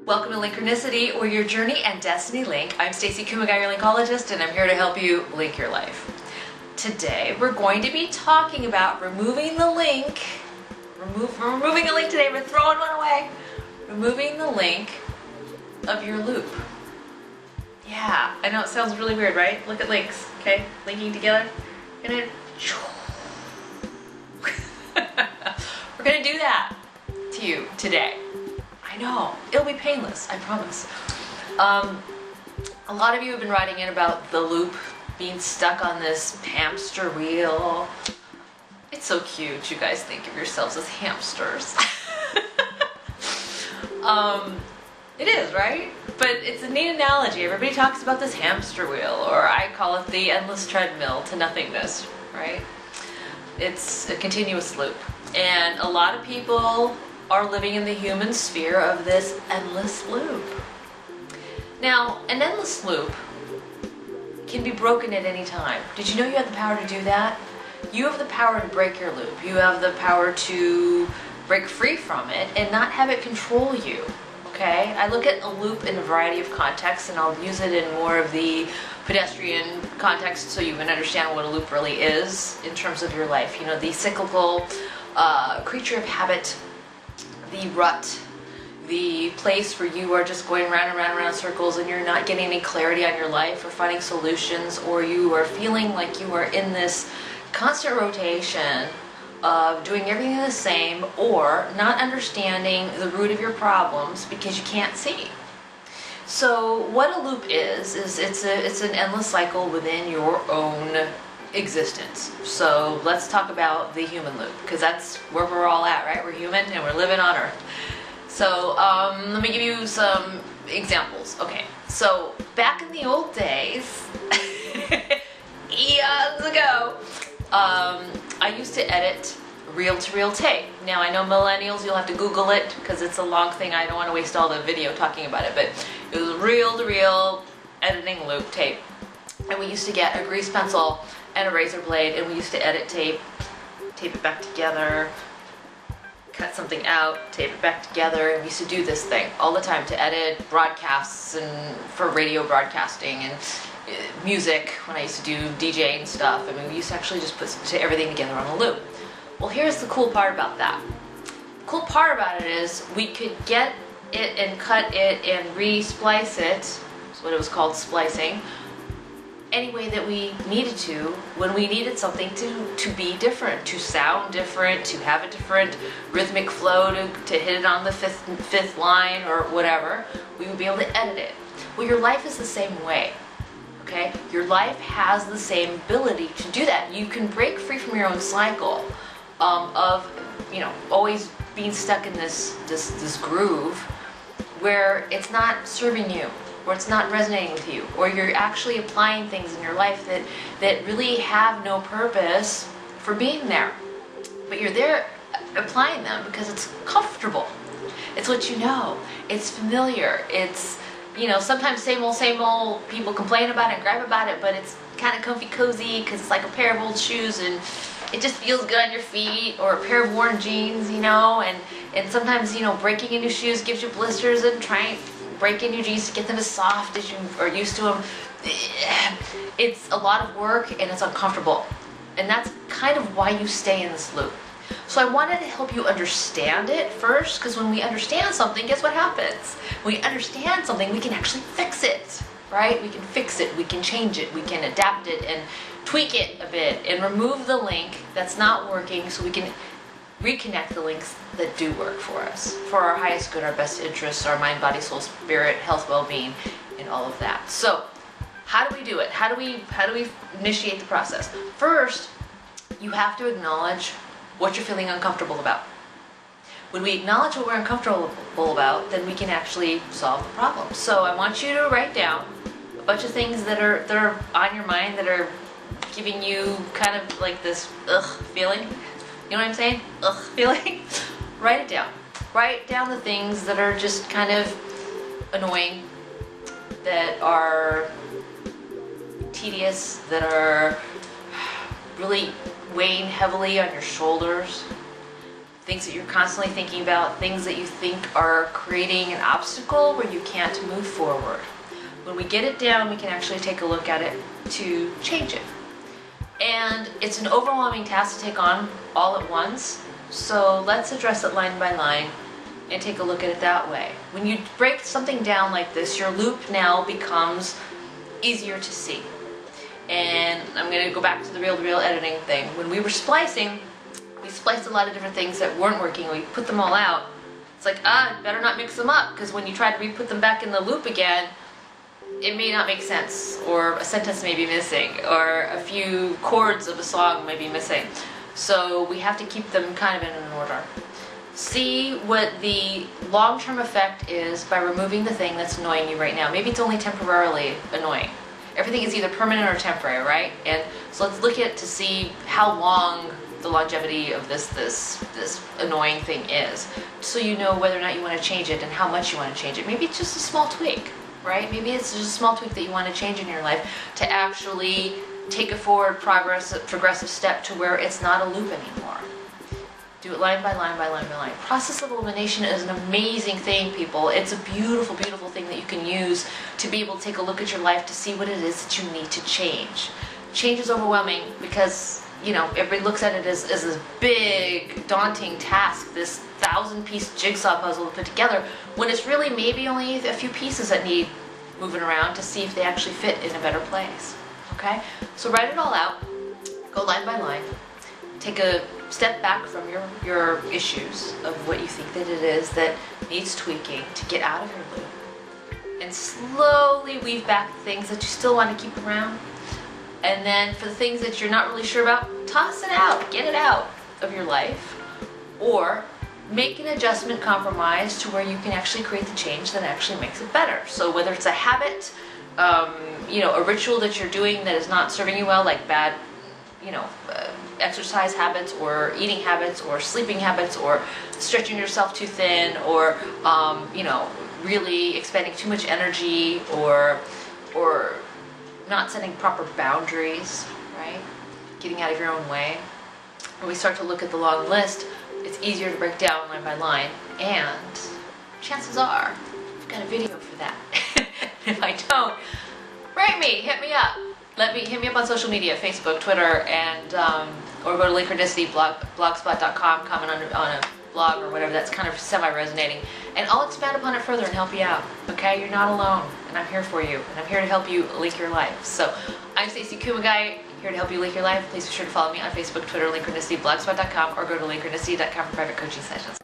Welcome to Linkronicity, or your journey and destiny link. I'm Stacey, Kumagai, your linkologist, and I'm here to help you link your life. Today, we're going to be talking about removing the link. We're removing a link today. We're throwing one away. Removing the link of your loop. Yeah, I know it sounds really weird, right? Look at links, okay? Linking together. We're gonna do that to you today. I know, it'll be painless, I promise. A lot of you have been writing in about the loop, being stuck on this hamster wheel. It's so cute, you guys think of yourselves as hamsters. It is, right? But it's a neat analogy. Everybody talks about this hamster wheel, or I call it the endless treadmill to nothingness, right? It's a continuous loop. And a lot of people are living in the human sphere of this endless loop. Now, an endless loop can be broken at any time. Did you know you have the power to do that? You have the power to break your loop. You have the power to break free from it and not have it control you. Okay? I look at a loop in a variety of contexts, and I'll use it in more of the pedestrian context so you can understand what a loop really is in terms of your life. You know, the cyclical creature of habit, the rut, the place where you are just going round and round and round in circles and you're not getting any clarity on your life or finding solutions, or you are feeling like you are in this constant rotation of doing everything the same, or not understanding the root of your problems because you can't see. So what a loop is it's an endless cycle within your own existence. So let's talk about the human loop, because that's where we're all at, right? We're human and we're living on Earth. So let me give you some examples. Okay, so back in the old days, eons ago, I used to edit reel-to-reel tape. Now I know millennials, you'll have to Google it because it's a long thing. I don't want to waste all the video talking about it, but it was reel-to-reel editing loop tape. And we used to get a grease pencil and a razor blade, and we used to edit tape it back together, cut something out, tape it back together, and we used to do this thing all the time to edit broadcasts and for radio broadcasting and music when I used to do DJ and stuff. I mean, we used to actually just put everything together on a loop. Well, here's the cool part about that. The cool part about it is we could get it and cut it and re-splice it. That's what it was called, splicing. Any way that we needed to, when we needed something to be different, to sound different, to have a different rhythmic flow, to hit it on the fifth line or whatever, we would be able to edit it. Well, your life is the same way. Okay? Your life has the same ability to do that. You can break free from your own cycle of, you know, always being stuck in this groove where it's not serving you, or it's not resonating with you, or you're actually applying things in your life that really have no purpose for being there. But you're there applying them because it's comfortable. It's what you know. It's familiar. It's, you know, sometimes same old people complain about it and gripe about it, but it's kind of comfy cozy because it's like a pair of old shoes and it just feels good on your feet, or a pair of worn jeans, you know, and sometimes, you know, breaking into shoes gives you blisters, and trying break in your jeans to get them as soft as you are used to them. It's a lot of work and it's uncomfortable. And that's kind of why you stay in this loop. So I wanted to help you understand it first, because when we understand something, guess what happens? When we understand something, we can actually fix it, right? We can fix it, we can change it, we can adapt it and tweak it a bit and remove the link that's not working so we can reconnect the links that do work for us, for our highest good, our best interests, our mind, body, soul, spirit, health, well-being, and all of that. So how do we do it? How do we initiate the process? First, you have to acknowledge what you're feeling uncomfortable about. When we acknowledge what we're uncomfortable about, then we can actually solve the problem. So I want you to write down a bunch of things that are on your mind that are giving you kind of like this ugh feeling. You know what I'm saying? Ugh feeling. Write it down. Write down the things that are just kind of annoying, that are tedious, that are really weighing heavily on your shoulders. things that you're constantly thinking about, things that you think are creating an obstacle where you can't move forward. When we get it down, we can actually take a look at it to change it. And it's an overwhelming task to take on all at once, so let's address it line by line and take a look at it that way. When you break something down like this, your loop now becomes easier to see. And I'm going to go back to the reel-to-reel editing thing. When we were splicing, we spliced a lot of different things that weren't working. We put them all out. It's like, better not mix them up, because when you try to re-put them back in the loop again, it may not make sense, or a sentence may be missing, or a few chords of a song may be missing. So we have to keep them kind of in an order. See what the long-term effect is by removing the thing that's annoying you right now. Maybe it's only temporarily annoying. Everything is either permanent or temporary, right? And so let's look at to see how long the longevity of this annoying thing is, so you know whether or not you want to change it and how much you want to change it. Maybe it's just a small tweak, right? Maybe it's just a small tweak that you want to change in your life to actually take a forward progressive step to where it's not a loop anymore. Do it line by line by line by line. Process of elimination is an amazing thing, people. It's a beautiful, beautiful thing that you can use to be able to take a look at your life to see what it is that you need to change. Change is overwhelming because, you know, everybody looks at it as this big, daunting task, this 1,000-piece jigsaw puzzle to put together, when it's really maybe only a few pieces that need moving around to see if they actually fit in a better place. Okay? So write it all out. Go line by line. Take a step back from your issues of what you think that it is that needs tweaking to get out of your loop. And slowly weave back the things that you still want to keep around. And then for the things that you're not really sure about, toss it out. Get it out of your life. Or make an adjustment compromise to where you can actually create the change that actually makes it better. So whether it's a habit, you know, a ritual that you're doing that is not serving you well, like bad, you know, exercise habits or eating habits or sleeping habits or stretching yourself too thin or, you know, really expending too much energy or not setting proper boundaries, right? Getting out of your own way. When we start to look at the long list, it's easier to break down line by line, and chances are I've got a video for that. If I don't, write me, hit me up. Hit me up on social media, Facebook, Twitter, and or go to Linkronicity, blogspot.com, comment on a blog or whatever that's kind of semi-resonating, and I'll expand upon it further and help you out. Okay, you're not alone, and I'm here for you, and I'm here to help you link your life. So I'm Stacey Kumagai, here to help you link your life. Please be sure to follow me on Facebook, Twitter, Linkronicity, blogspot.com, or go to Linkronicity.com for private coaching sessions.